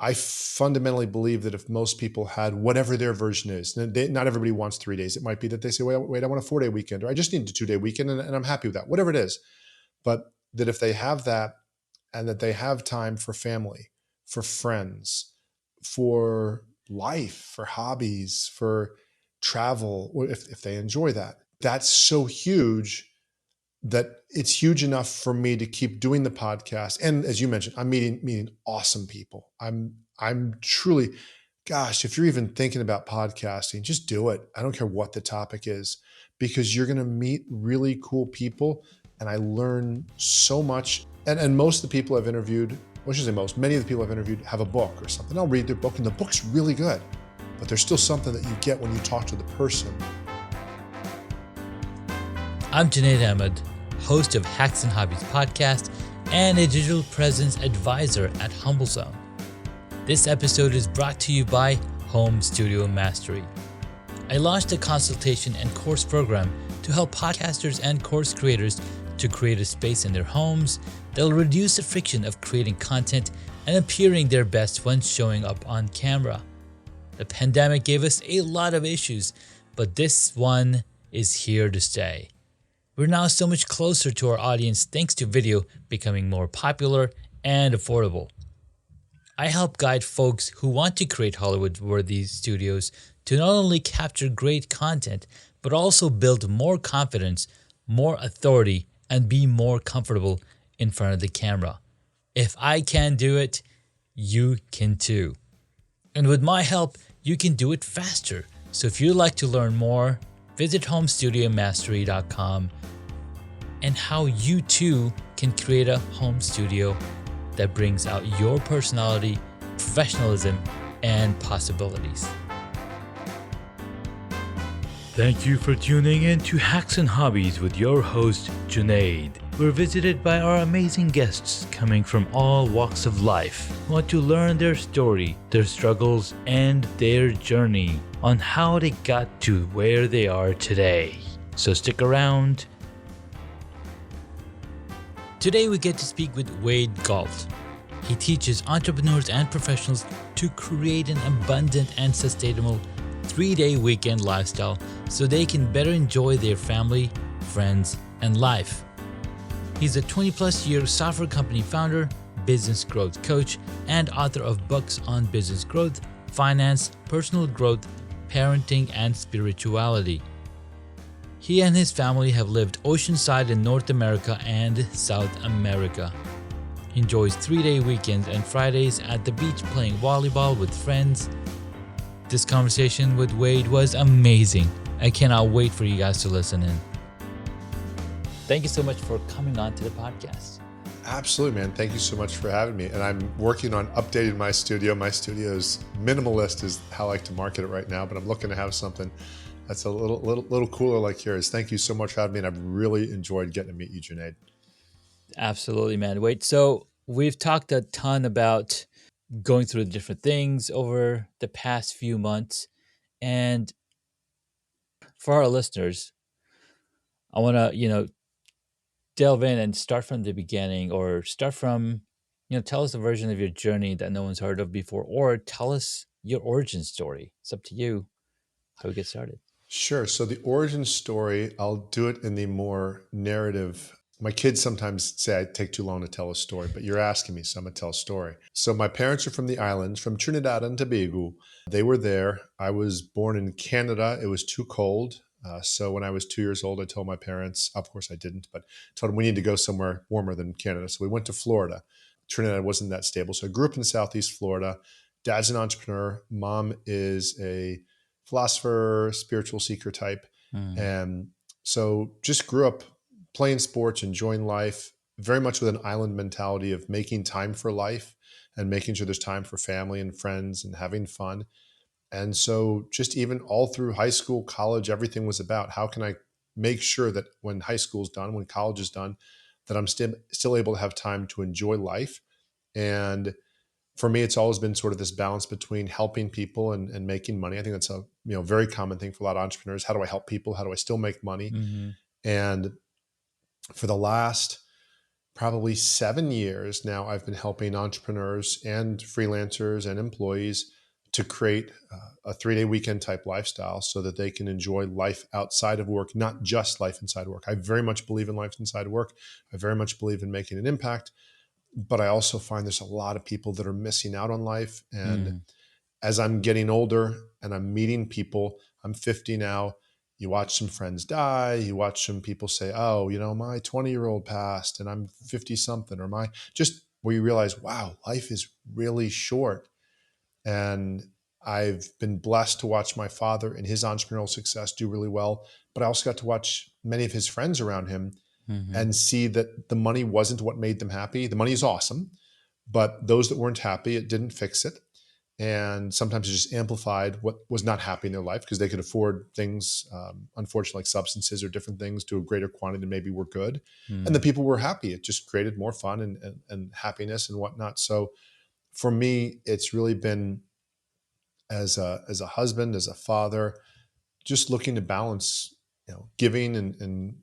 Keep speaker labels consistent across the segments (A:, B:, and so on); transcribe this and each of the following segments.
A: I fundamentally believe that if most people had whatever their version is, not everybody wants 3 days. It might be that they say, wait, I want a 4-day weekend, or I just need a 2-day weekend and I'm happy with that, whatever it is. But that if they have that and that they have time for family, for friends, for life, for hobbies, for travel, or if they enjoy that, that's so huge that it's huge enough for me to keep doing the podcast. And as you mentioned, I'm meeting awesome people. I'm truly, gosh, if you're even thinking about podcasting, just do it. I don't care what the topic is, because you're going to meet really cool people. And I learn so much. And most of the people I've interviewed, well, I shouldn't say most, many of the people I've interviewed have a book or something. I'll read their book and the book's really good, but there's still something that you get when you talk to the person.
B: I'm Junaid Ahmed, host of Hacks and Hobbies podcast and a digital presence advisor at HumbleZone. This episode is brought to you by Home Studio Mastery. I launched a consultation and course program to help podcasters and course creators to create a space in their homes that will reduce the friction of creating content and appearing their best when showing up on camera. The pandemic gave us a lot of issues, but this one is here to stay. We're now so much closer to our audience thanks to video becoming more popular and affordable. I help guide folks who want to create Hollywood-worthy studios to not only capture great content, but also build more confidence, more authority, and be more comfortable in front of the camera. If I can do it, you can too. And with my help, you can do it faster. So if you'd like to learn more, visit homestudiomastery.com and how you too can create a home studio that brings out your personality, professionalism, and possibilities. Thank you for tuning in to Hacks and Hobbies with your host, Junaid. We're visited by our amazing guests coming from all walks of life who want to learn their story, their struggles, and their journey on how they got to where they are today. So stick around. Today we get to speak with Wade Galt. He teaches entrepreneurs and professionals to create an abundant and sustainable 3-day weekend lifestyle so they can better enjoy their family, friends, and life. He's a 20-plus year software company founder, business growth coach, and author of books on business growth, finance, personal growth, parenting, and spirituality. He and his family have lived oceanside in North America and South America. He enjoys 3-day weekends and Fridays at the beach playing volleyball with friends. This conversation with Wade was amazing. I cannot wait for you guys to listen in. Thank you so much for coming on to the podcast.
A: Absolutely, man. Thank you so much for having me. And I'm working on updating my studio. My studio's minimalist is how I like to market it right now, but I'm looking to have something that's a little cooler like yours. Thank you so much for having me, and I've really enjoyed getting to meet you, Junaid.
B: Absolutely, man. Wade, so we've talked a ton about going through the different things over the past few months. And for our listeners, I want to, delve in and start from the beginning, or start from, tell us a version of your journey that no one's heard of before, or tell us your origin story. It's up to you how we get started.
A: Sure. So the origin story, I'll do it in the more narrative. My kids sometimes say I take too long to tell a story, but you're asking me, so I'm going to tell a story. So my parents are from the islands, from Trinidad and Tobago. They were there. I was born in Canada. It was too cold. So when I was 2 years old, I told my parents, of course I didn't, but told them we need to go somewhere warmer than Canada. So we went to Florida. Trinidad wasn't that stable. So I grew up in Southeast Florida. Dad's an entrepreneur. Mom is a philosopher, spiritual seeker type. And so just grew up playing sports, enjoying life, very much with an island mentality of making time for life and making sure there's time for family and friends and having fun. And so just even all through high school, college, everything was about how can I make sure that when high school's done, when college is done, that I'm still able to have time to enjoy life. And for me, it's always been sort of this balance between helping people and making money. I think that's a very common thing for a lot of entrepreneurs. How do I help people? How do I still make money?
B: Mm-hmm.
A: And for the last probably 7 years now, I've been helping entrepreneurs and freelancers and employees to create a 3-day weekend type lifestyle so that they can enjoy life outside of work, not just life inside work. I very much believe in life inside work. I very much believe in making an impact, but I also find there's a lot of people that are missing out on life. And
B: Mm,
A: as I'm getting older and I'm meeting people, I'm 50 now. You watch some friends die. You watch some people say, oh, my 20-year-old passed and I'm 50 something, or just where you realize, wow, life is really short. And I've been blessed to watch my father and his entrepreneurial success do really well. But I also got to watch many of his friends around him
B: hmm.
A: and see that the money wasn't what made them happy. The money is awesome, but those that weren't happy, it didn't fix it. And sometimes it just amplified what was not happy in their life because they could afford things, unfortunately, like substances or different things to a greater quantity than maybe were good. And the
B: Mm.
A: people were happy. It just created more fun and happiness and whatnot. So for me, it's really been as a husband, as a father, just looking to balance, giving and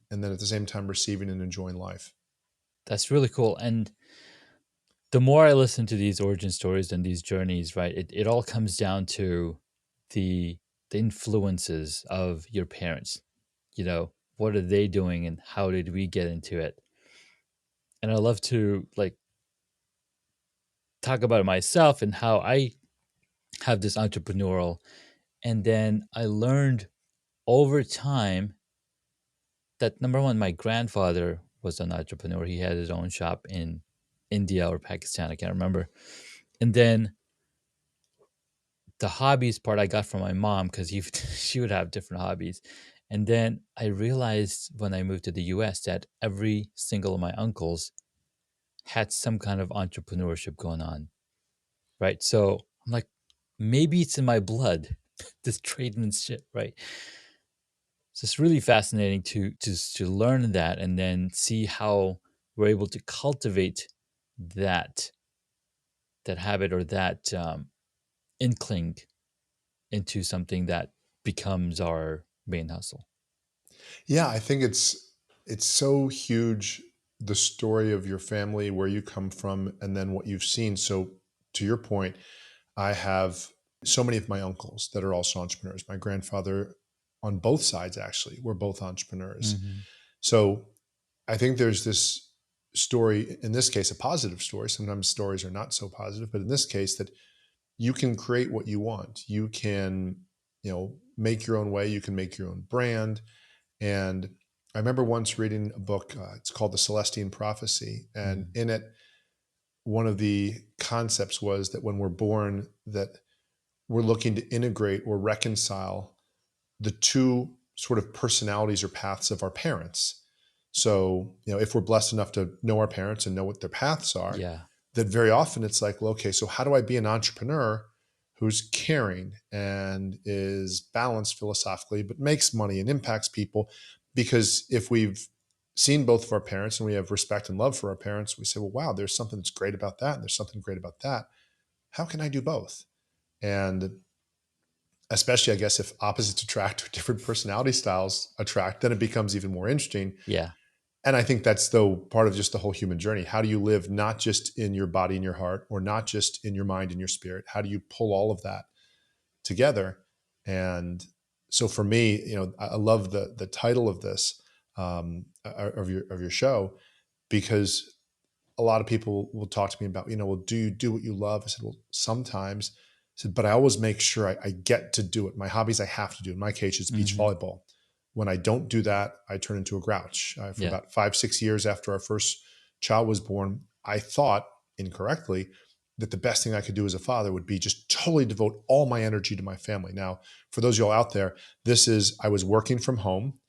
A: then at the same time receiving and enjoying life.
B: That's really cool. And the more I listen to these origin stories and these journeys, right, it all comes down to the the influences of your parents. What are they doing and how did we get into it? And I love to like talk about it myself and how I have this entrepreneurial. And then I learned over time that number one, my grandfather was an entrepreneur. He had his own shop in India or Pakistan, I can't remember. And then the hobbies part I got from my mom because she would have different hobbies. And then I realized when I moved to the US that every single of my uncles had some kind of entrepreneurship going on, right? So I'm like, maybe it's in my blood, this tradesmanship, right? So it's really fascinating to learn that and then see how we're able to cultivate that that habit or that inkling into something that becomes our main hustle.
A: Yeah, I think it's so huge, the story of your family, where you come from, and then what you've seen. So to your point, I have so many of my uncles that are also entrepreneurs. My grandfather on both sides actually were both entrepreneurs.
B: Hmm.
A: So I think there's this story, in this case, a positive story. Sometimes stories are not so positive, but in this case, that you can create what you want. You can, make your own way. You can make your own brand. And I remember once reading a book, it's called The Celestine Prophecy. And
B: Mm.
A: in it, one of the concepts was that when we're born, that we're looking to integrate or reconcile the two sort of personalities or paths of our parents. So, if we're blessed enough to know our parents and know what their paths are,
B: Yeah.
A: that very often it's like, well, okay, so how do I be an entrepreneur who's caring and is balanced philosophically, but makes money and impacts people? Because if we've seen both of our parents and we have respect and love for our parents, we say, well, wow, there's something that's great about that. And there's something great about that. How can I do both? And especially, I guess, if opposites attract or different personality styles attract, then it becomes even more interesting.
B: Yeah.
A: And I think that's, though, part of just the whole human journey. How do you live not just in your body and your heart, or not just in your mind and your spirit? How do you pull all of that together? And so for me, I love the title of this, of your show, because a lot of people will talk to me about, well, do you do what you love? I said, well, sometimes. I said, but I always make sure I get to do it. My hobbies I have to do. In my case, it's beach
B: Hmm.
A: volleyball. When I don't do that, I turn into a grouch. For
B: Yeah.
A: about 5, 6 years after our first child was born, I thought incorrectly that the best thing I could do as a father would be just totally devote all my energy to my family. Now, for those of y'all out there, I was working from home.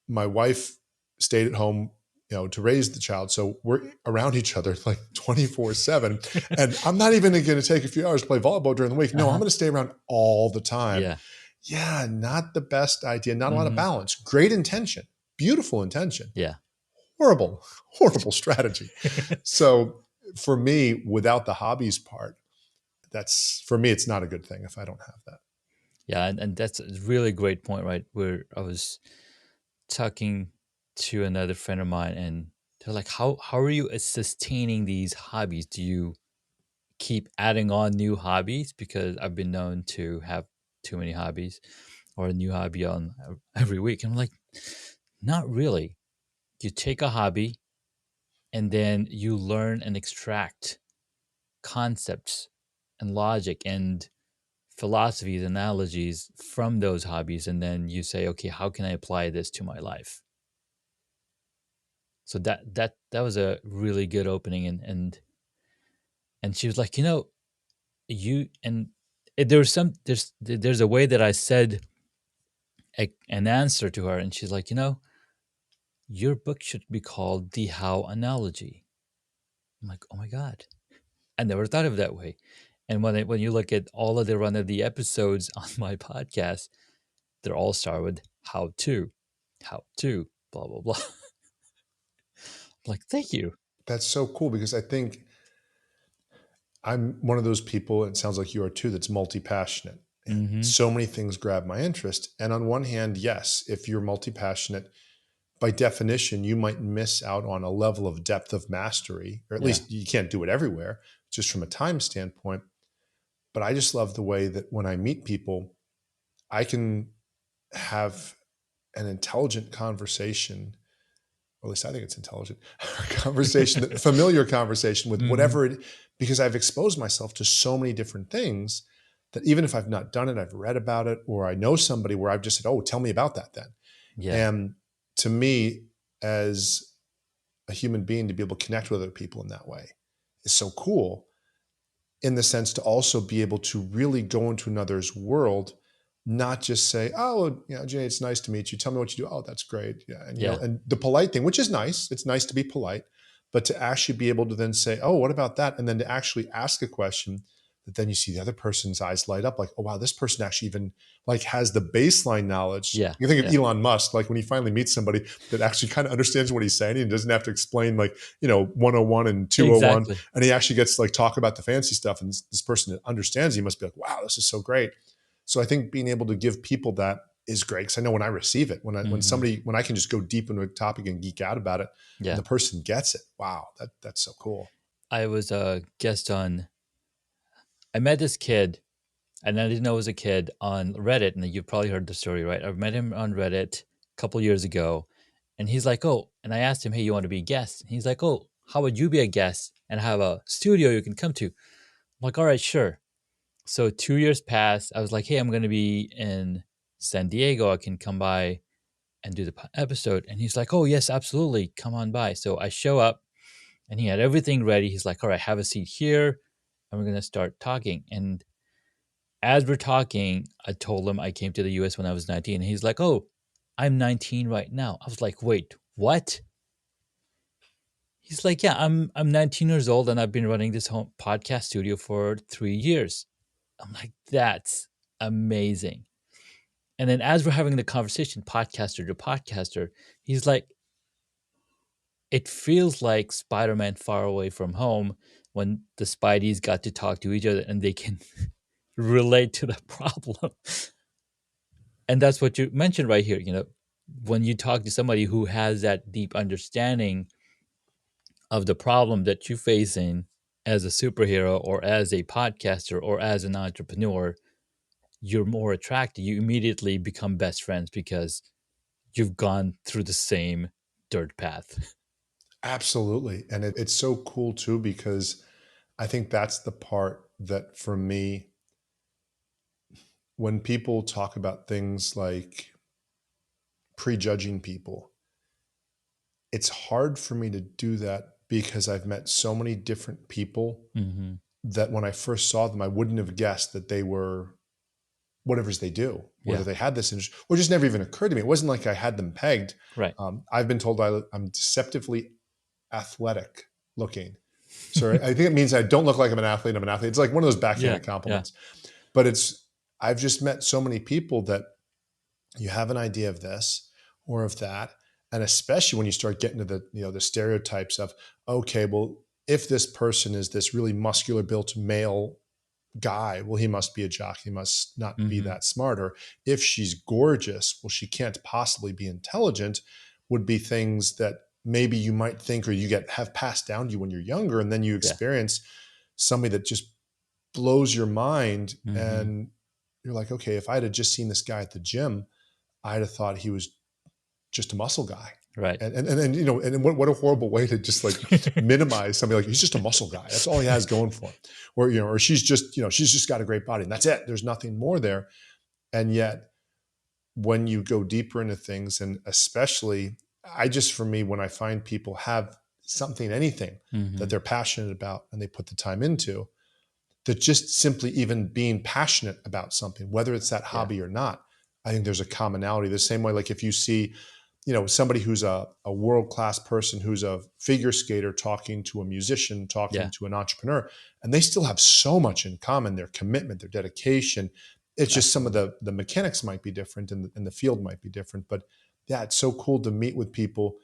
A: My wife stayed at home, to raise the child. So we're around each other like 24/7. And I'm not even going to take a few hours to play volleyball during the week. No, I'm
B: Uh-huh.
A: going to stay around all the time.
B: Yeah.
A: Yeah, not the best idea. Not a lot of
B: Hmm.
A: balance. Great intention, beautiful intention.
B: Yeah.
A: Horrible, horrible strategy. So for me, without the hobbies part, for me, it's not a good thing if I don't have that.
B: Yeah. And that's a really great point, right? Where I was talking to another friend of mine, and they're like, how are you sustaining these hobbies? Do you keep adding on new hobbies? Because I've been known to have too many hobbies or a new hobby on every week. And I'm like, not really. You take a hobby and then you learn and extract concepts and logic and philosophies, analogies from those hobbies. And then you say, okay, how can I apply this to my life? So that was a really good opening. And she was like, you and there's a way that I said an answer to her, and she's like, your book should be called The How Analogy. I'm like, oh my god, I never thought of it that way. And when you look at all of the run of the episodes on my podcast, they're all start with how to, blah blah blah. I'm like, thank you.
A: That's so cool because I think I'm one of those people, and it sounds like you are too, that's multi-passionate. And
B: Mm-hmm.
A: so many things grab my interest. And on one hand, yes, if you're multi-passionate, by definition, you might miss out on a level of depth of mastery, or at
B: Yeah.
A: least you can't do it everywhere, just from a time standpoint. But I just love the way that when I meet people, I can have an intelligent conversation, or at least I think it's intelligent, conversation, familiar conversation with
B: Mm-hmm.
A: whatever it, because I've exposed myself to so many different things that even if I've not done it, I've read about it, or I know somebody where I've just said, oh, tell me about that then.
B: Yeah.
A: And to me, as a human being, to be able to connect with other people in that way is so cool, in the sense to also be able to really go into another's world, not just say, oh, Jay, it's nice to meet you. Tell me what you do. Oh, that's great. Yeah. And,
B: Yeah.
A: and the polite thing, which is nice. It's nice to be polite, but to actually be able to then say, oh, what about that? And then to actually ask a question that then you see the other person's eyes light up like, oh, wow, this person actually even like has the baseline knowledge.
B: Yeah.
A: You think of
B: Yeah.
A: Elon Musk, like when he finally meets somebody that actually kind of understands what he's saying and doesn't have to explain like, 101 and 201,
B: Exactly.
A: and he actually gets to like talk about the fancy stuff. And this person that understands, he must be like, wow, this is so great. So I think being able to give people that is great. Cause I know when I receive it, when
B: Mm-hmm.
A: I can just go deep into a topic and geek out about it and
B: Yeah.
A: the person gets it. Wow. That's so cool.
B: I was a guest on. I met this kid, and I didn't know it was a kid on Reddit. And you've probably heard the story, right? I met him on Reddit a couple years ago, and he's like, "Oh," and I asked him, "Hey, you want to be a guest?" And he's like, "Oh, how would you be a guest and have a studio you can come to?" I'm like, "All right, sure." So 2 years passed. I was like, "Hey, I'm going to be in San Diego. I can come by and do the episode." And he's like, "Oh, yes, absolutely. Come on by." So I show up, and he had everything ready. He's like, "All right, have a seat here, and we're going to start talking." And as we're talking, I told him I came to the US when I was 19. And he's like, "Oh, I'm 19 right now." I was like, "Wait, what?" He's like, "Yeah, I'm 19 years old and I've been running this home podcast studio for 3 years." I'm like, "That's amazing." And then as we're having the conversation, podcaster to podcaster, he's like, "It feels like Spider-Man Far Away from Home when the Spideys got to talk to each other and they can relate to the problem." And that's what you mentioned right here. When you talk to somebody who has that deep understanding of the problem that you're facing as a superhero or as a podcaster or as an entrepreneur, you're more attracted. You immediately become best friends because you've gone through the same dirt path.
A: Absolutely. And it's so cool too, because I think that's the part that for me, when people talk about things like prejudging people, it's hard for me to do that because I've met so many different people
B: Mm-hmm.
A: that when I first saw them, I wouldn't have guessed that they were whatever's they do, whether
B: Yeah.
A: they had this interest, or just never even occurred to me. It wasn't like I had them pegged.
B: Right.
A: I've been told I'm deceptively athletic looking. So I think it means I don't look like I'm an athlete. I'm an athlete. It's like one of those
B: Yeah.
A: backhanded
B: Yeah.
A: compliments. But I've just met so many people that you have an idea of this or of that. And especially when you start getting to the stereotypes of, okay, well, if this person is this really muscular built male guy, well, he must be a jock. He must not be
B: Mm-hmm.
A: that smart. Or if she's gorgeous, well, she can't possibly be intelligent, would be things that maybe you might think or have passed down to you when you're younger, and then you
B: Yeah.
A: experience somebody that just blows your mind,
B: Hmm.
A: and you're like, okay, if I'd have just seen this guy at the gym, I'd have thought he was just a muscle guy.
B: Right.
A: And and what a horrible way to just like minimize somebody, like he's just a muscle guy. That's all he has going for him. Or, or she's just got a great body and that's it. There's nothing more there. And yet when you go deeper into things, and especially for me, when I find people have something, anything that
B: Hmm.
A: they're passionate about and they put the time into, that just simply even being passionate about something, whether it's that
B: Yeah.
A: hobby or not, I think there's a commonality. The same way, like if you see, somebody who's a world-class person, who's a figure skater talking to a musician, talking
B: Yeah.
A: to an entrepreneur, and they still have so much in common, their commitment, their dedication. It's just some of
B: Absolutely.
A: the mechanics might be different and the field might be different. But yeah, it's so cool to meet with people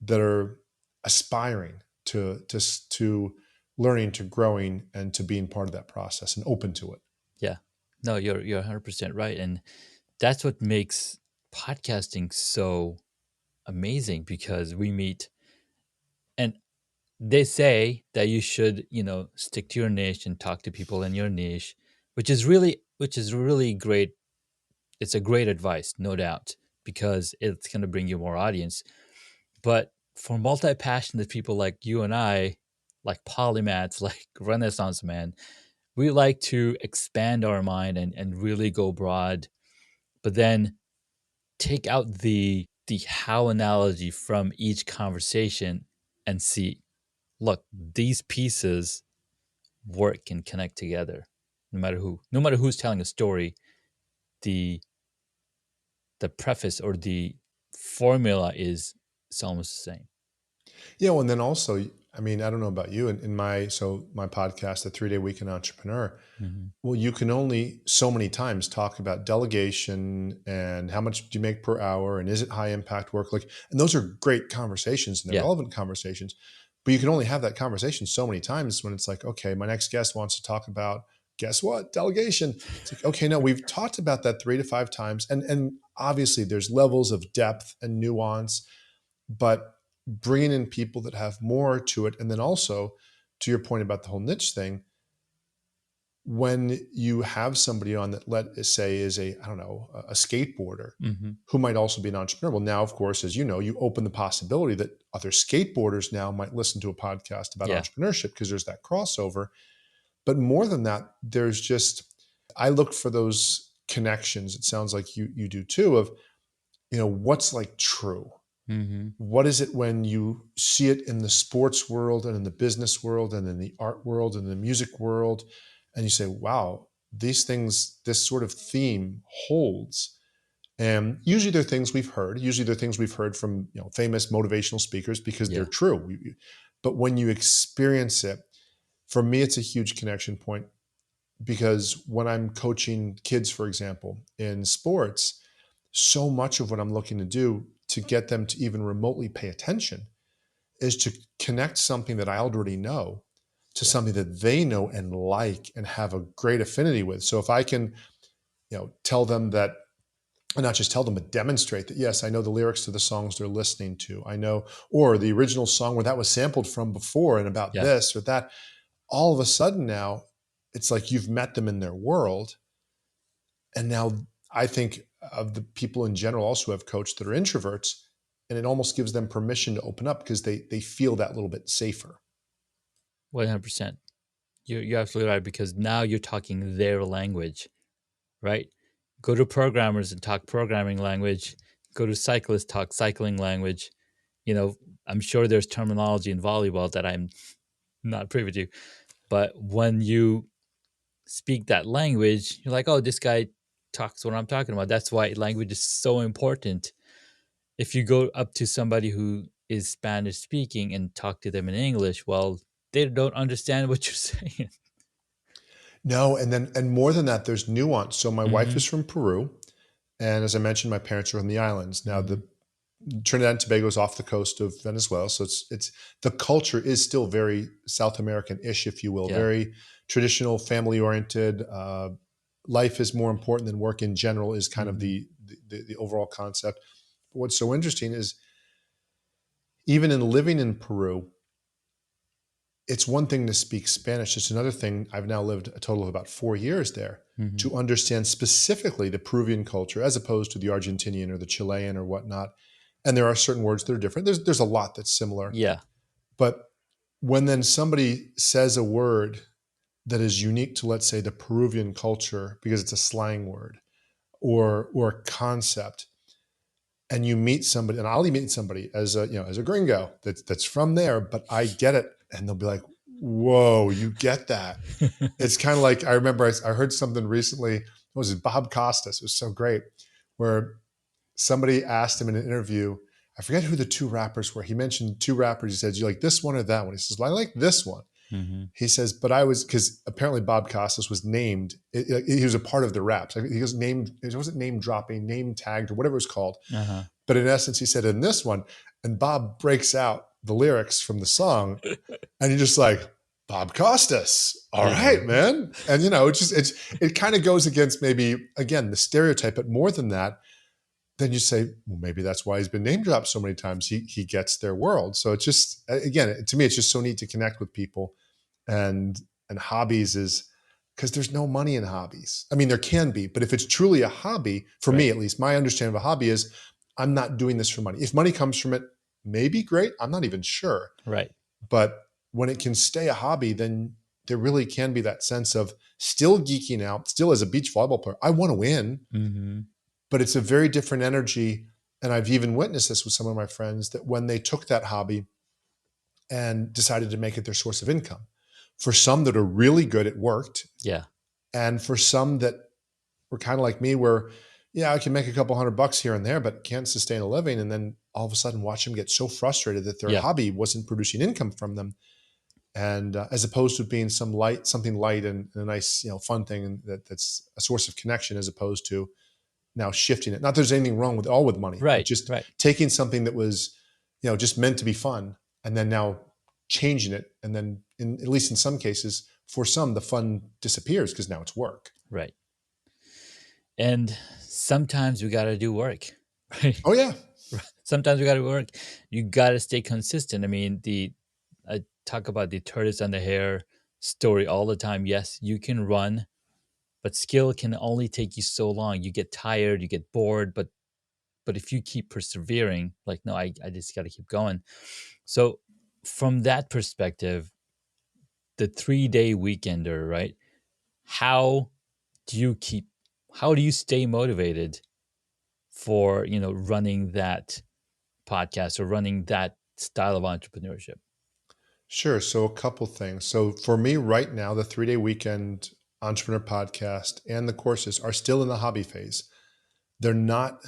A: that are aspiring to learning, to growing, and to being part of that process and open to it.
B: Yeah. No, you're 100% right, and that's what makes podcasting so amazing because we meet, and they say that you should, stick to your niche and talk to people in your niche, which is really great. It's a great advice, no doubt, because it's going to bring you more audience. But for multi-passionate people like you and I, like polymaths, like Renaissance man, we like to expand our mind and really go broad, but then take out the how analogy from each conversation and see, look, these pieces work and connect together. No matter who's telling a story, the the preface or the formula is almost the same.
A: And then also, I mean, I don't know about you, in my podcast, the 3-Day Weekend Entrepreneur.
B: Hmm.
A: Well, you can only so many times talk about delegation and how much do you make per hour and is it high impact work? Like, and those are great conversations and they're
B: Yeah,
A: relevant conversations, but you can only have that conversation so many times when it's like, okay, my next guest wants to talk about, guess what? Delegation. It's like, okay, no, we've talked about that 3 to 5 times. And obviously there's levels of depth and nuance, but bringing in people that have more to it. And then also to your point about the whole niche thing, when you have somebody on that, let us say, is I don't know, a skateboarder
B: hmm,
A: who might also be an entrepreneur. Well, now, of course, as you know, you open the possibility that other skateboarders now might listen to a podcast about
B: yeah,
A: entrepreneurship because there's that crossover. But more than that, there's just, I look for those connections. It sounds like you do too, of, what's like true.
B: hmm,
A: What is it when you see it in the sports world and in the business world and in the art world and the music world, and you say, wow, these things, this sort of theme holds. And usually they're things we've heard. Usually they're things we've heard from famous motivational speakers because they're
B: yeah,
A: true. But when you experience it, for me, it's a huge connection point, because when I'm coaching kids, for example, in sports, so much of what I'm looking to do to get them to even remotely pay attention is to connect something that I already know to
B: yeah,
A: something that they know and like and have a great affinity with. So if I can, tell them that, and not just tell them, but demonstrate that, yes, I know the lyrics to the songs they're listening to. I know, or the original song where that was sampled from before and about
B: yeah.
A: this or that. All of a sudden now, it's like you've met them in their world. And now I think of the people in general also have coached that are introverts, and it almost gives them permission to open up because they feel that little bit safer.
B: 100%. You're absolutely right because now you're talking their language, right? Go to programmers and talk programming language. Go to cyclists, talk cycling language. You know, I'm sure there's terminology in volleyball that I'm not privy to, but when you speak that language, you're like, oh, this guy talks what I'm talking about. That's why language is so important. If you go up to somebody who is Spanish speaking and talk to them in English, well, they don't understand what you're saying.
A: No, and more than that, there's nuance. So my wife
B: Hmm.
A: is from Peru, and as I mentioned, my parents are from the islands. Now
B: Hmm.
A: the Trinidad and Tobago is off the coast of Venezuela, so it's the culture is still very South American-ish, if you will,
B: Yeah.
A: very traditional, family-oriented. Life is more important than work in general is kind of
B: Hmm.
A: the overall concept. But what's so interesting is even in living in Peru, it's one thing to speak Spanish. It's another thing. I've now lived a total of about 4 years there
B: Hmm.
A: to understand specifically the Peruvian culture as opposed to the Argentinian or the Chilean or whatnot. And there are certain words that are different. There's a lot that's similar.
B: Yeah.
A: But when then somebody says a word that is unique to, let's say, the Peruvian culture because it's a slang word or a concept, and you meet somebody, and I'll meet somebody as a as a gringo that's from there, but I get it, and they'll be like, "Whoa, you get that." It's kind of like I remember I heard something recently. What was it? Bob Costas. It was so great, where somebody asked him in an interview. I forget who the two rappers were. He mentioned two rappers. He said, "You like this one or that one?" He says, "Well, I like this one."
B: Hmm.
A: He says, "But I was," because apparently Bob Costas was named. He was a part of the raps. He was named. It wasn't name dropping, name tagged, or whatever it was called.
B: Uh-huh.
A: But in essence, he said in this one, and Bob breaks out the lyrics from the song, and you're just like, Bob Costas, all
B: Yeah.
A: right, man. And it kind of goes against maybe again the stereotype, but more than that, then you say, well, maybe that's why he's been name dropped so many times. He gets their world. So it's just again, to me, it's just so neat to connect with people, and hobbies is because there's no money in hobbies. I mean, there can be, but if it's truly a hobby, for
B: Right.
A: me at least, my understanding of a hobby is I'm not doing this for money. If money comes from it, maybe great. I'm not even sure.
B: Right.
A: But when it can stay a hobby, then there really can be that sense of still geeking out, still as a beach volleyball player. I want to win,
B: Hmm.
A: but it's a very different energy. And I've even witnessed this with some of my friends that when they took that hobby and decided to make it their source of income, for some that are really good, it worked.
B: Yeah.
A: And for some that were kind of like me, where, yeah, I can make a couple $100 here and there, but can't sustain a living. And then all of a sudden watch them get so frustrated that their
B: Yeah.
A: hobby wasn't producing income from them. And as opposed to being something light and a nice, fun thing that's a source of connection, as opposed to now shifting it. Not that there's anything wrong with money, but
B: Right.
A: just
B: Right.
A: taking something that was, just meant to be fun, and then now changing it, and then at least in some cases, for some, the fun disappears because now it's work.
B: Right. And sometimes we got to do work. Right.
A: Oh yeah,
B: Sometimes we got to work. You got to stay consistent. I mean, I talk about the tortoise and the hare story all the time. Yes, you can run, but skill can only take you so long. You get tired, you get bored, but if you keep persevering, like, no, I just got to keep going. So from that perspective, the 3-day weekender, right? How do you keep, how do you stay motivated for, running that podcast or running that style of entrepreneurship?
A: sure. So a couple things. So for me right now, the 3-day weekend entrepreneur podcast and the courses are still in the hobby phase. They're not.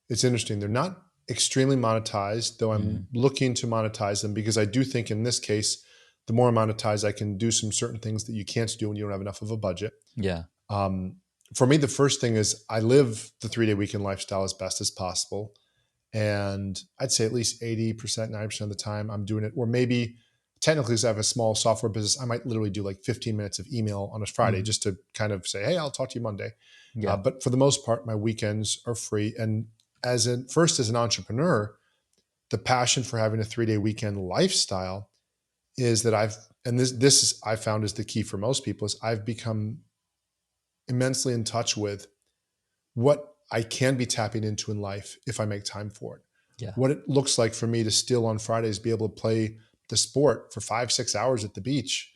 A: It's interesting. They're not extremely monetized, though I'm
B: Hmm.
A: looking to monetize them because I do think in this case, the more I monetize, I can do some certain things that you can't do when you don't have enough of a budget.
B: Yeah.
A: Um, for me, the first thing is I live the 3-day weekend lifestyle as best as possible. And I'd say at least 80%, 90% of the time I'm doing it, or maybe technically, because I have a small software business, I might literally do like 15 minutes of email on a Friday
B: Hmm.
A: just to kind of say, hey, I'll talk to you Monday.
B: Yeah.
A: But for the most part, my weekends are free. And first as an entrepreneur, the passion for having a 3-day weekend lifestyle is that this is I found is the key for most people, is I've become immensely in touch with what I can be tapping into in life if I make time for it.
B: Yeah.
A: What it looks like for me to still on Fridays be able to play the sport for 5-6 hours at the beach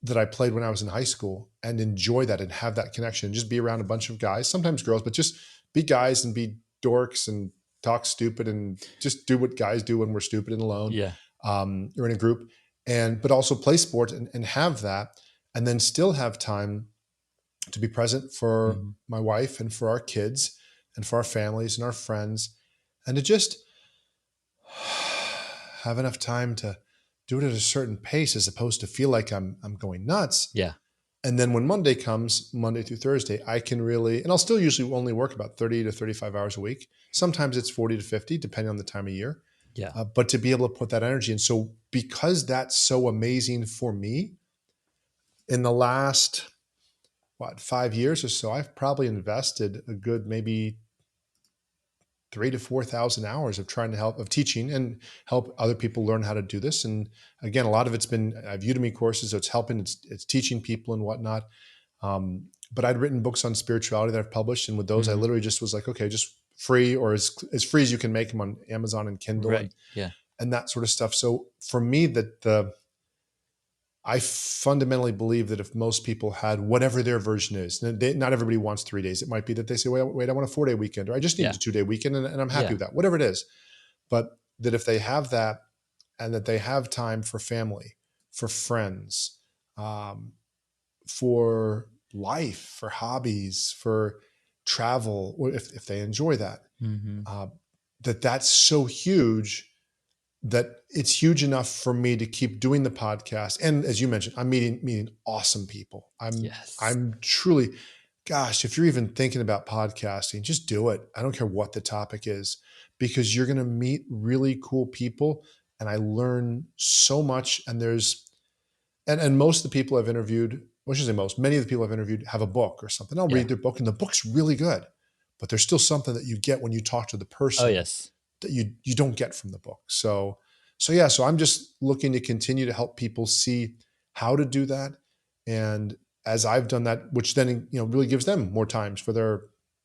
A: that I played when I was in high school and enjoy that and have that connection, just be around a bunch of guys, sometimes girls, but just be guys and be dorks and talk stupid and just do what guys do when we're stupid and alone,
B: Yeah.
A: or in a group, but also play sport and have that, and then still have time to be present for
B: Hmm.
A: my wife and for our kids and for our families and our friends, and to just have enough time to do it at a certain pace as opposed to feel like I'm going nuts.
B: Yeah.
A: And then when Monday comes, Monday through Thursday, I can really, and I'll still usually only work about 30 to 35 hours a week. Sometimes it's 40 to 50, depending on the time of year.
B: Yeah.
A: But to be able to put that energy in. So because that's so amazing for me, in the last, 5 years or so, I've probably invested a good maybe 3 to 4,000 hours of trying to of teaching and help other people learn how to do this. And again, a lot of it's been Udemy courses. So it's helping, it's teaching people and whatnot. But I'd written books on spirituality that I've published. And with those, I literally just was like, okay, just free, or as free as you can make them on Amazon and Kindle,
B: Right. Yeah.
A: and that sort of stuff. So for me, I fundamentally believe that if most people had whatever their version is, not everybody wants 3 days. It might be that they say, wait, I want a 4-day weekend, or I just need a 2-day weekend, and I'm happy with that, whatever it is. But that if they have that, and that they have time for family, for friends, for life, for hobbies, for travel, or if they enjoy that, that's so huge that it's huge enough for me to keep doing the podcast. And as you mentioned, I'm meeting awesome people. I'm truly, gosh, if you're even thinking about podcasting, just do it. I don't care what the topic is, because you're going to meet really cool people. And I learn so much. And and most of the people I've interviewed, well, I should say most, many of the people I've interviewed have a book or something. I'll read their book, and the book's really good, but there's still something that you get when you talk to the person.
B: Oh, yes.
A: That you don't get from the book. So I'm just looking to continue to help people see how to do that. And as I've done that, which then, really gives them more times for their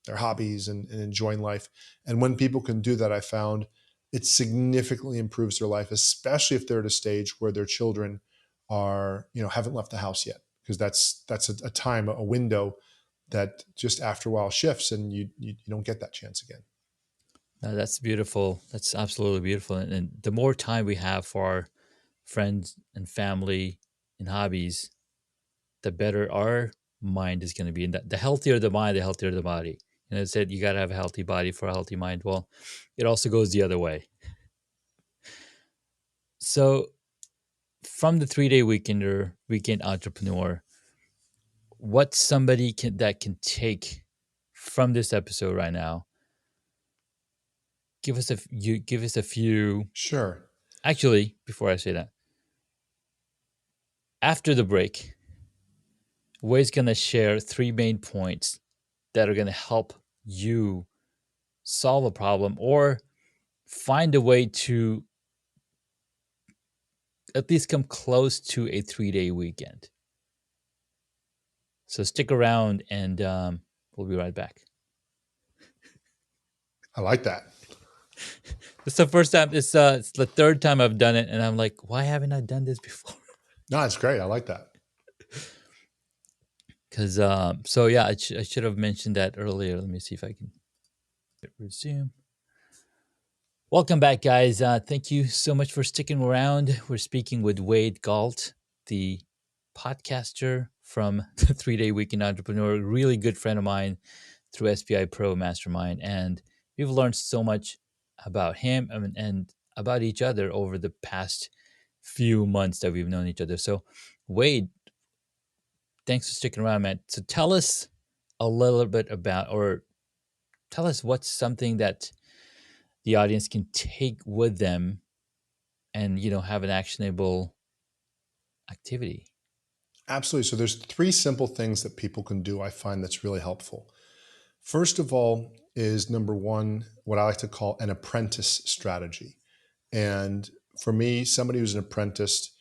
A: hobbies and enjoying life. And when people can do that, I found it significantly improves their life, especially if they're at a stage where their children are, haven't left the house yet, because that's a time, a window that just after a while shifts, and you don't get that chance again.
B: No, that's beautiful. That's absolutely beautiful. And the more time we have for our friends and family and hobbies, the better our mind is going to be. And the healthier the mind, the healthier the body. And it said you got to have a healthy body for a healthy mind. Well, it also goes the other way. So from the 3-day weekend or weekend entrepreneur, what somebody can take from this episode right now? Give us a few.
A: Sure.
B: Actually, before I say that, after the break, Wade's going to share 3 main points that are going to help you solve a problem or find a way to at least come close to a 3-day weekend. So stick around, and we'll be right back.
A: I like that.
B: It's the first time. It's the third time I've done it, and I'm like, why haven't I done this before?
A: No, it's great. I like that.
B: Because I should have mentioned that earlier. Let me see if I can resume. Welcome back, guys. Thank you so much for sticking around. We're speaking with Wade Galt, the podcaster from the 3-Day Weekend Entrepreneur, a really good friend of mine through SPI Pro Mastermind. And we've learned so much about him and about each other over the past few months that we've known each other. So, Wade, thanks for sticking around, man. So tell us a little bit about, or tell us what's something that the audience can take with them and, have an actionable activity.
A: Absolutely. So there's 3 simple things that people can do, I find, that's really helpful. First of all is, number 1, what I like to call an apprentice strategy. And for me, somebody who's an apprentice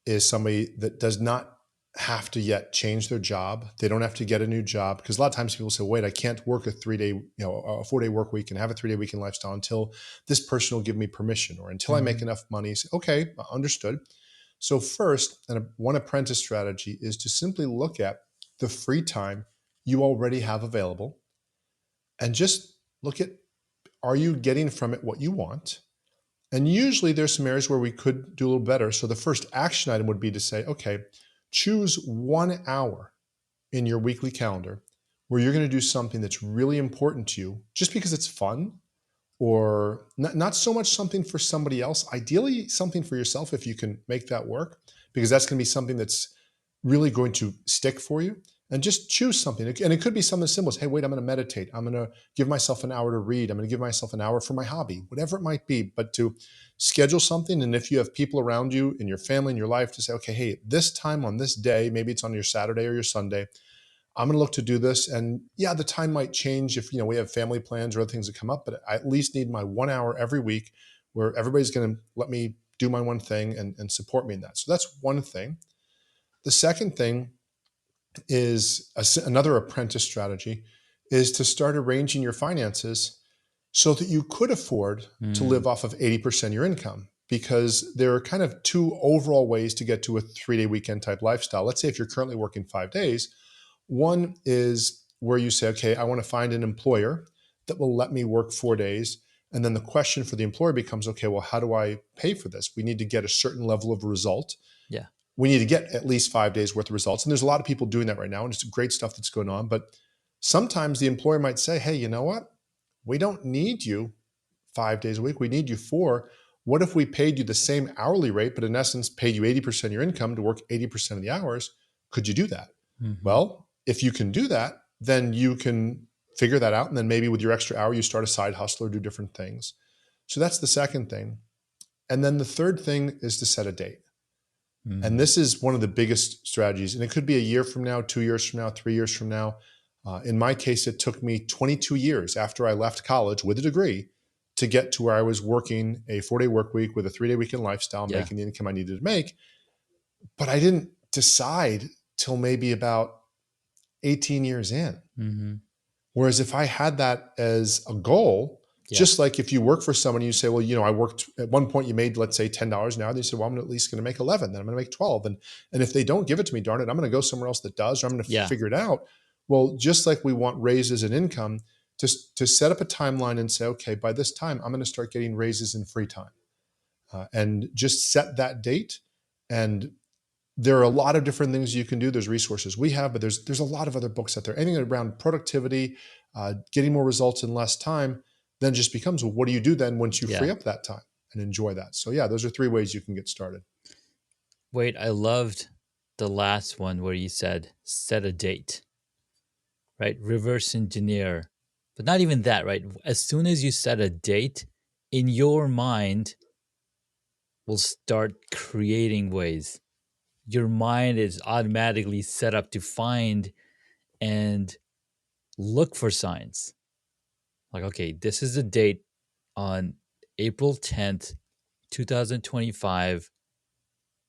A: is somebody that does not have to yet change their job. They don't have to get a new job, because a lot of times people say, wait, I can't work a 3-day, a 4-day work week and have a 3-day weekend lifestyle until this person will give me permission, or until I make enough money. Say, okay, understood. So first, one apprentice strategy is to simply look at the free time you already have available and just look at, are you getting from it what you want? And usually there's some areas where we could do a little better. So the first action item would be to say, okay, choose 1 hour in your weekly calendar where you're going to do something that's really important to you, just because it's fun, or not so much something for somebody else. Ideally, something for yourself, if you can make that work, because that's going to be something that's really going to stick for you. And just choose something. And it could be something as simple as, hey, wait, I'm going to meditate. I'm going to give myself an hour to read. I'm going to give myself an hour for my hobby, whatever it might be. But to schedule something. And if you have people around you in your family, in your life, to say, okay, hey, this time on this day, maybe it's on your Saturday or your Sunday, I'm going to look to do this. And yeah, the time might change if, we have family plans or other things that come up, but I at least need my 1 hour every week where everybody's going to let me do my one thing and support me in that. So that's one thing. The second thing is another apprentice strategy is to start arranging your finances so that you could afford to live
B: Mm,
A: off of 80% of your income, because there are kind of two overall ways to get to a 3-day weekend type lifestyle. Let's say if you're currently working 5 days, one is where you say, okay, I want to find an employer that will let me work 4 days. And then the question for the employer becomes, okay, well, how do I pay for this? We need to get a certain level of result.
B: yeah.
A: We need to get at least 5 days worth of results. And there's a lot of people doing that right now, and it's great stuff that's going on. But sometimes the employer might say, hey, you know what? We don't need you 5 days a week. We need you 4. What if we paid you the same hourly rate, but in essence, paid you 80% of your income to work 80% of the hours? Could you do that?
B: Hmm.
A: Well, if you can do that, then you can figure that out. And then maybe with your extra hour, you start a side hustle or do different things. So that's the second thing. And then the third thing is to set a date. And
B: Mm,
A: this is one of the biggest strategies. And it could be a year from now, 2 years from now, 3 years from now. In my case, it took me 22 years after I left college with a degree to get to where I was working a 4-day work week with a 3-day weekend lifestyle,
B: yeah.
A: making the income I needed to make. But I didn't decide till maybe about 18 years in.
B: Hmm.
A: Whereas if I had that as a goal,
B: Yeah.
A: just like if you work for someone, you say, well, I worked at one point, you made, let's say, $10 an hour. They say, well, I'm at least going to make 11, then I'm going to make 12. And if they don't give it to me, darn it, I'm going to go somewhere else that does, or I'm going to
B: Yeah.
A: figure it out. Well, just like we want raises in income, to set up a timeline and say, okay, by this time, I'm going to start getting raises in free time. And just set that date. And there are a lot of different things you can do. There's resources we have, but there's a lot of other books out there. Anything around productivity, getting more results in less time, then just becomes, well, what do you do then once you free
B: Yeah.
A: up that time and enjoy that? So yeah, those are 3 ways you can get started.
B: Wait, I loved the last one where you said set a date, right? Reverse engineer. But not even that, right? As soon as you set a date, in your mind will start creating ways. Your mind is automatically set up to find and look for signs. Like, okay, this is the date on April 10th, 2025.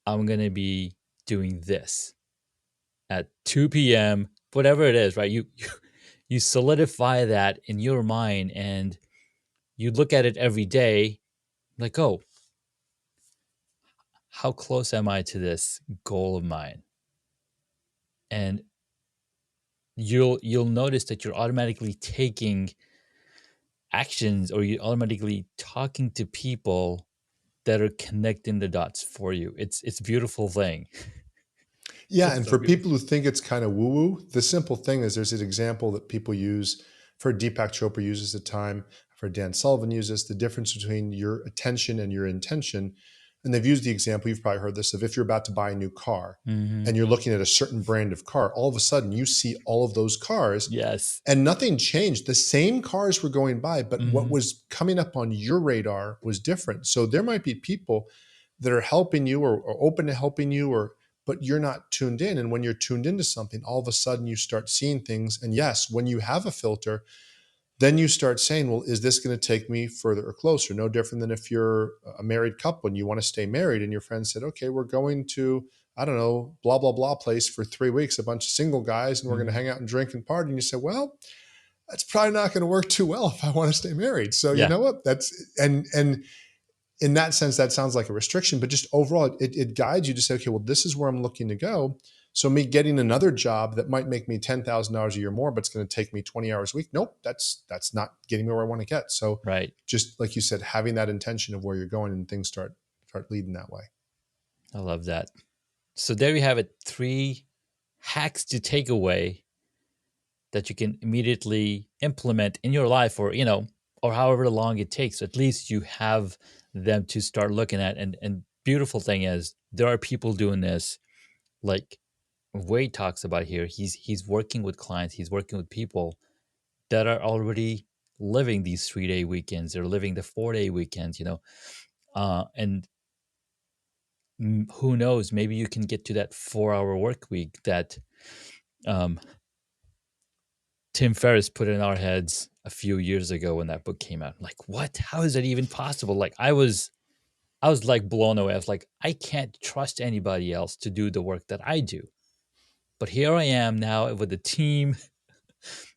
B: I'm going to be doing this at 2 p.m., whatever it is, right? You solidify that in your mind and you look at it every day like, oh, how close am I to this goal of mine? And you'll notice that you're automatically taking actions or you're automatically talking to people that are connecting the dots for you. It's a beautiful thing.
A: Yeah,
B: It's
A: and
B: so
A: for people
B: beautiful.
A: who think it's kind of woo-woo, the simple thing is there's an example that people use. For Deepak Chopra uses the time, for Dan Sullivan uses the difference between your attention and your intention. And they've used the example, you've probably heard this, of if you're about to buy a new car
B: Hmm.
A: and you're looking at a certain brand of car, all of a sudden you see all of those cars
B: Yes.
A: and nothing changed. The same cars were going by, but what
B: Hmm.
A: was coming up on your radar was different. So there might be people that are helping you or open to helping you, or but you're not tuned in. And when you're tuned into something, all of a sudden you start seeing things. And yes, when you have a filter, then you start saying, well, is this going to take me further or closer? No different than if you're a married couple and you want to stay married and your friend said, okay, we're going to, I don't know, blah, blah, blah place for 3 weeks, a bunch of single guys, and we're going to
B: Hmm.
A: hang out and drink and party. And you say, well, that's probably not going to work too well if I want to stay married. So you
B: Yeah.
A: know what? That's and in that sense, that sounds like a restriction, but just overall, it guides you to say, okay, well, this is where I'm looking to go. So me getting another job that might make me $10,000 a year more, but it's going to take me 20 hours a week. Nope, that's not getting me where I want to get. So
B: Right.
A: just like you said, having that intention of where you're going and things start leading that way.
B: I love that. So there you have it. 3 hacks to take away that you can immediately implement in your life or however long it takes. At least you have them to start looking at. And beautiful thing is there are people doing this like Wade talks about here. He's working with clients, he's working with people that are already living these 3 day weekends. They're living the 4 day weekends. And who knows, maybe you can get to that 4 hour work week that um, Tim Ferriss put in our heads a few years ago when that book came out. I'm like, what? How is that even possible? Like I was like blown away. I was like, I can't trust anybody else to do the work that I do. But here I am now with a team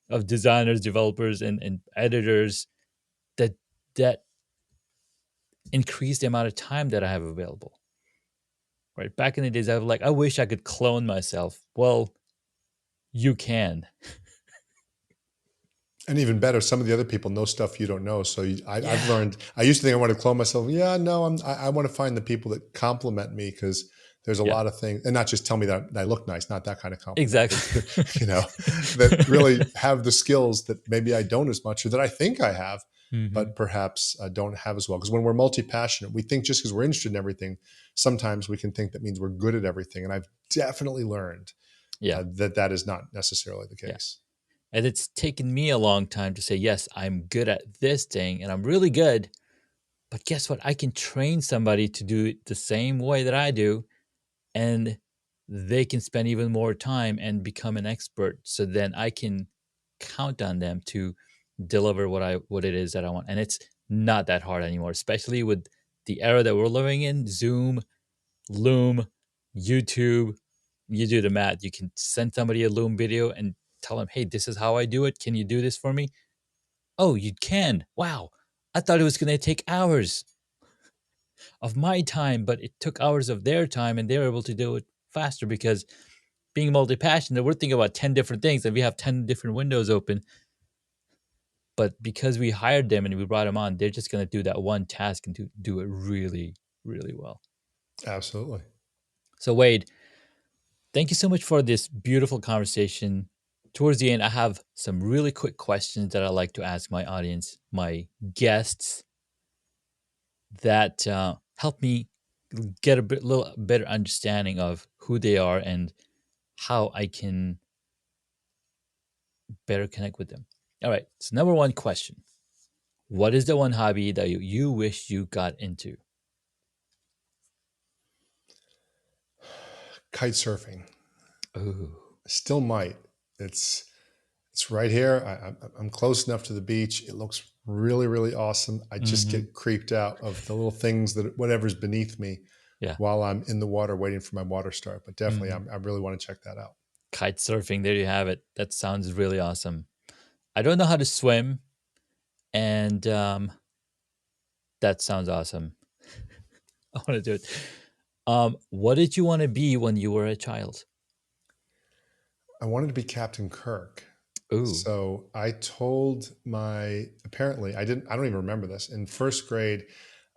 B: of designers, developers, and editors that that increase the amount of time that I have available. Right. Back in the days, I was like, I wish I could clone myself. Well, you can.
A: And even better, some of the other people know stuff you don't know. So I've
B: Yeah.
A: learned. I used to think I want to clone myself. Yeah, no, I want to find the people that compliment me because there's a
B: Yeah.
A: lot of things, and not just tell me that I look nice, not that kind of compliment,
B: Exactly.
A: but that really have the skills that maybe I don't as much, or that I think I have,
B: Hmm.
A: but perhaps don't have as well. Because when we're multi-passionate, we think just because we're interested in everything, sometimes we can think that means we're good at everything. And I've definitely learned
B: Yeah.
A: that is not necessarily the
B: Yeah.
A: case.
B: And it's taken me a long time to say, yes, I'm good at this thing and I'm really good. But guess what? I can train somebody to do it the same way that I do, and they can spend even more time and become an expert. So then I can count on them to deliver what it is that I want. And it's not that hard anymore, especially with the era that we're living in. Zoom, Loom, YouTube. You do the math. You can send somebody a Loom video and tell them, hey, this is how I do it. Can you do this for me? Oh, you can. Wow. I thought it was going to take hours of my time, but it took hours of their time and they were able to do it faster because being multi-passionate, we're thinking about 10 different things and we have 10 different windows open. But because we hired them and we brought them on, they're just going to do that one task and do it really, really well.
A: Absolutely.
B: So, Wade, thank you so much for this beautiful conversation. Towards the end, I have some really quick questions that I like to ask my audience, my guests, that help me get little better understanding of who they are and how I can better connect with them. All right. So, number one question: what is the one hobby that you wish you got into?
A: Kite surfing.
B: Ooh.
A: Still might. It's it's right here. I'm close enough to the beach. It looks really, really awesome. I just
B: Hmm.
A: get creeped out of the little things that whatever's beneath me
B: Yeah.
A: while I'm in the water waiting for my water start. But definitely,
B: Hmm.
A: I really want to check that out.
B: Kite surfing. There you have it. That sounds really awesome. I don't know how to swim, and that sounds awesome. I want to do it. What did you want to be when you were a child?
A: I wanted to be Captain Kirk.
B: Ooh.
A: So I told my apparently I don't even remember this. In first grade,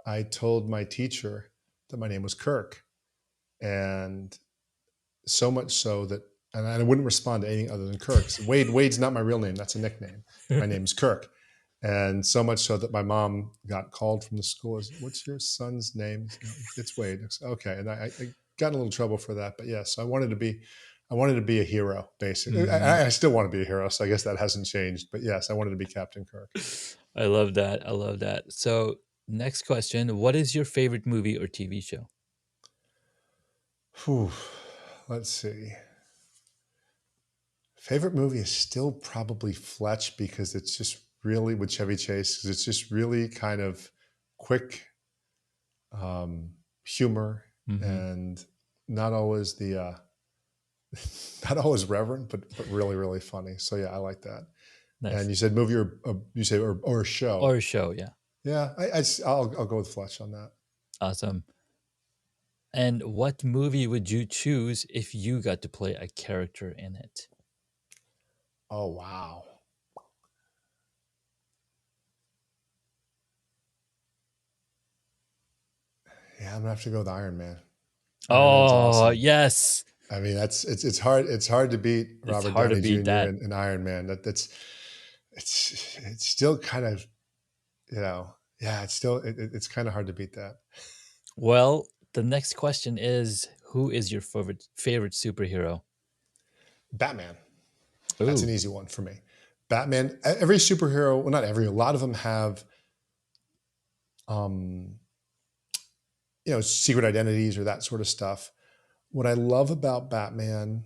A: I told my teacher that my name was Kirk. And so much so that and I wouldn't respond to anything other than Kirk. So Wade's not my real name. That's a nickname. My name's Kirk. And so much so that my mom got called from the school as, what's your son's name? No, it's Wade. Okay. And I got in a little trouble for that. But yes, I wanted to be a hero, basically.
B: Hmm.
A: I still want to be a hero. So I guess that hasn't changed. But yes, I wanted to be Captain Kirk.
B: I love that. I love that. So, next question: what is your favorite movie or TV show?
A: Whew. Let's see. Favorite movie is still probably Fletch because it's just really with Chevy Chase because it's just really kind of quick humor
B: Hmm.
A: and not always the not always reverent, but really really funny. So yeah, I like that. And
B: Nice.
A: you said movie or you say or a show.
B: Or a show, yeah.
A: Yeah, I'll go with Fletch on that.
B: Awesome. And what movie would you choose if you got to play a character in it?
A: Oh wow, yeah, I'm gonna have to go with Iron Man. Iron Man's
B: Oh,
A: awesome.
B: yes.
A: I mean, it's hard to beat
B: It's
A: Robert
B: hard to
A: Downey
B: beat
A: Jr.
B: that.
A: and Iron Man. It's still kind of yeah, it's kind of hard to beat that.
B: Well, the next question is, who is your favorite superhero?
A: Batman. That's an
B: Ooh.
A: easy one for me. Batman. Every superhero, well, not every. A lot of them have um, secret identities or that sort of stuff. What I love about Batman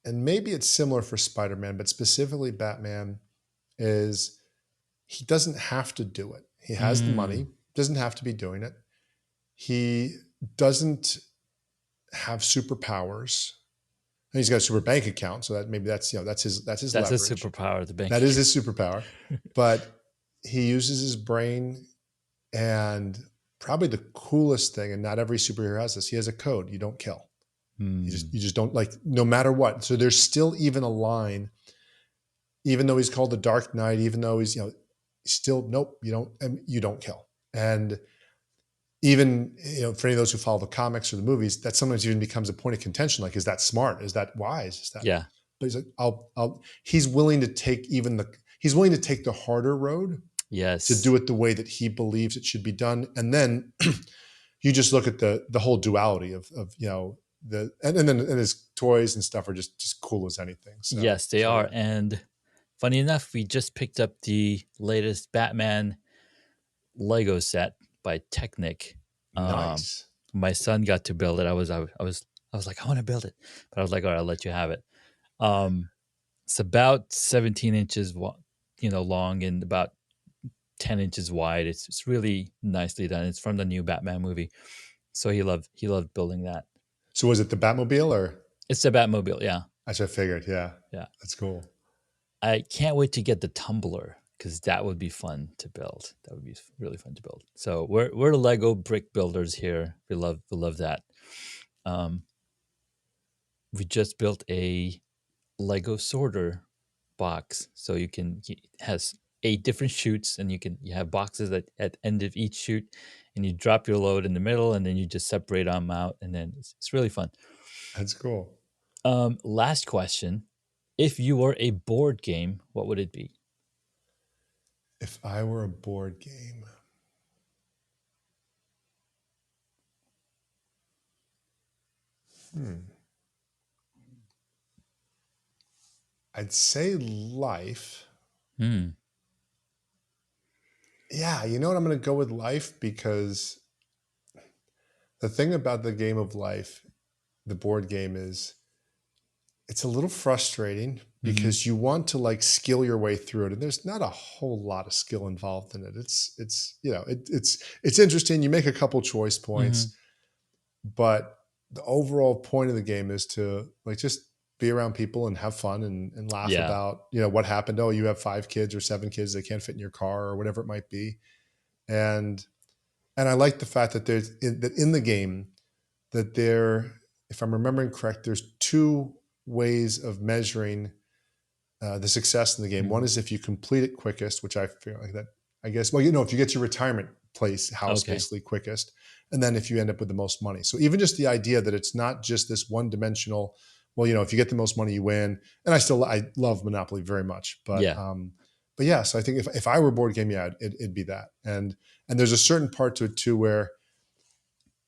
A: and maybe it's similar for Spider-Man, but specifically Batman, is he doesn't have to do it. He has the money, doesn't have to be doing it. He doesn't have superpowers. And he's got a super bank account, so that maybe that's his
B: That's his
A: leverage.
B: superpower, the bank.
A: That is his superpower. But he uses his brain, and probably the coolest thing, and not every superhero has this, he has a code. You don't kill. You just don't, like, no matter what. So there's still even a line, even though he's called the Dark Knight, even though he's, still, nope, you don't kill. And even, for any of those who follow the comics or the movies, that sometimes even becomes a point of contention. Like, is that smart? Is that wise? Is that,
B: Yeah.
A: But he's like, he's willing to take he's willing to take the harder road.
B: Yes.
A: To do it the way that he believes it should be done. And then you just look at the whole duality of and his toys and stuff are just cool as anything. So,
B: yes, they are. And funny enough, we just picked up the latest Batman Lego set by Technic.
A: Nice.
B: My son got to build it. I was like, I want to build it, but I was like, all right, I'll let you have it. It's about 17 inches, long and about 10 inches wide. It's really nicely done. It's from the new Batman movie, so he loved building that.
A: So was it the Batmobile or?
B: It's the Batmobile, yeah.
A: That's what I figured. Yeah, that's cool.
B: I can't wait to get the tumbler because that would be fun to build. That would be really fun to build. So we're Lego brick builders here. We love that. We just built a Lego sorter box, so it has 8 different chutes, and you have boxes at the end of each chute, and you drop your load in the middle, and then you just separate them out, and then it's really fun.
A: That's cool.
B: Last question: if you were a board game, what would it be?
A: If I were a board game, I'd say Life. Yeah, you know what? I'm going to go with Life, because the thing about the game of Life, the board game, is it's a little frustrating because you want to, like, skill your way through it, and there's not a whole lot of skill involved in it. It's interesting. You make a couple choice points, but the overall point of the game is to, like, just be around people and have fun and laugh about, what happened. Oh, you have 5 kids or 7 kids that can't fit in your car or whatever it might be. And I like the fact that that in the game that if I'm remembering correct, there's 2 ways of measuring the success in the game. One is if you complete it quickest, which I feel like that, I guess, well, if you get your retirement house basically quickest, and then if you end up with the most money. So even just the idea that it's not just this one dimensional, well, if you get the most money, you win. And I love Monopoly very much, but yeah. So I think if I were a board game, it'd be that. And there's a certain part to it too, where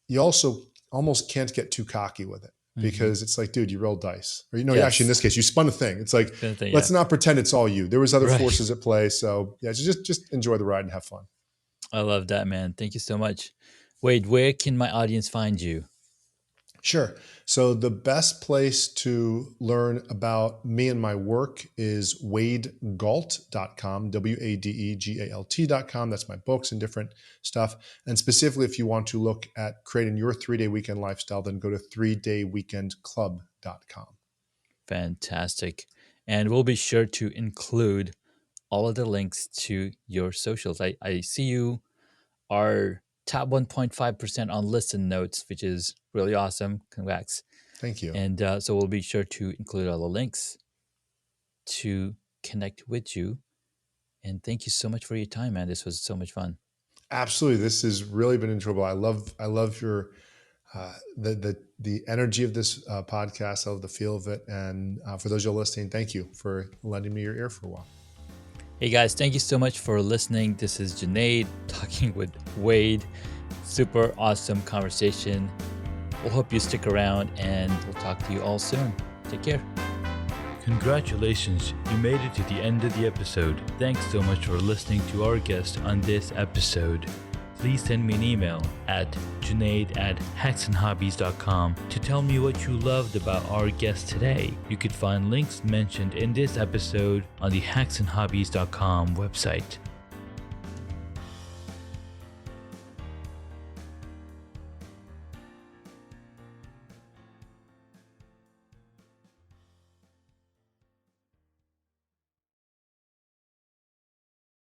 A: you also almost can't get too cocky with it, because it's like, dude, you rolled dice, or, actually in this case, you spun a thing. It's like, let's not pretend it's all you. There was other forces at play. So yeah, just enjoy the ride and have fun.
B: I love that, man. Thank you so much. Wade, where can my audience find you? Sure.
A: So the best place to learn about me and my work is wadegalt.com, WADEGALT.com. That's my books and different stuff. And specifically, if you want to look at creating your 3-day weekend lifestyle, then go to 3dayweekendclub.com.
B: Fantastic. And we'll be sure to include all of the links to your socials. I see you are top 1.5% on Listen Notes, which is really awesome. Congrats.
A: Thank you.
B: And so we'll be sure to include all the links to connect with you. And thank you so much for your time, man. This was so much fun.
A: Absolutely. This has really been enjoyable. I love your the energy of this podcast. I love the feel of it. And for those of you listening, thank you for lending me your ear for a while.
B: Hey guys, thank you so much for listening. This is Junaid talking with Wade. Super awesome conversation. We'll hope you stick around, and we'll talk to you all soon. Take care. Congratulations, you made it to the end of the episode. Thanks so much for listening to our guest on this episode. please send me an email at junaid@hacksandhobbies.com to tell me what you loved about our guest today. You could find links mentioned in this episode on the hacksandhobbies.com website.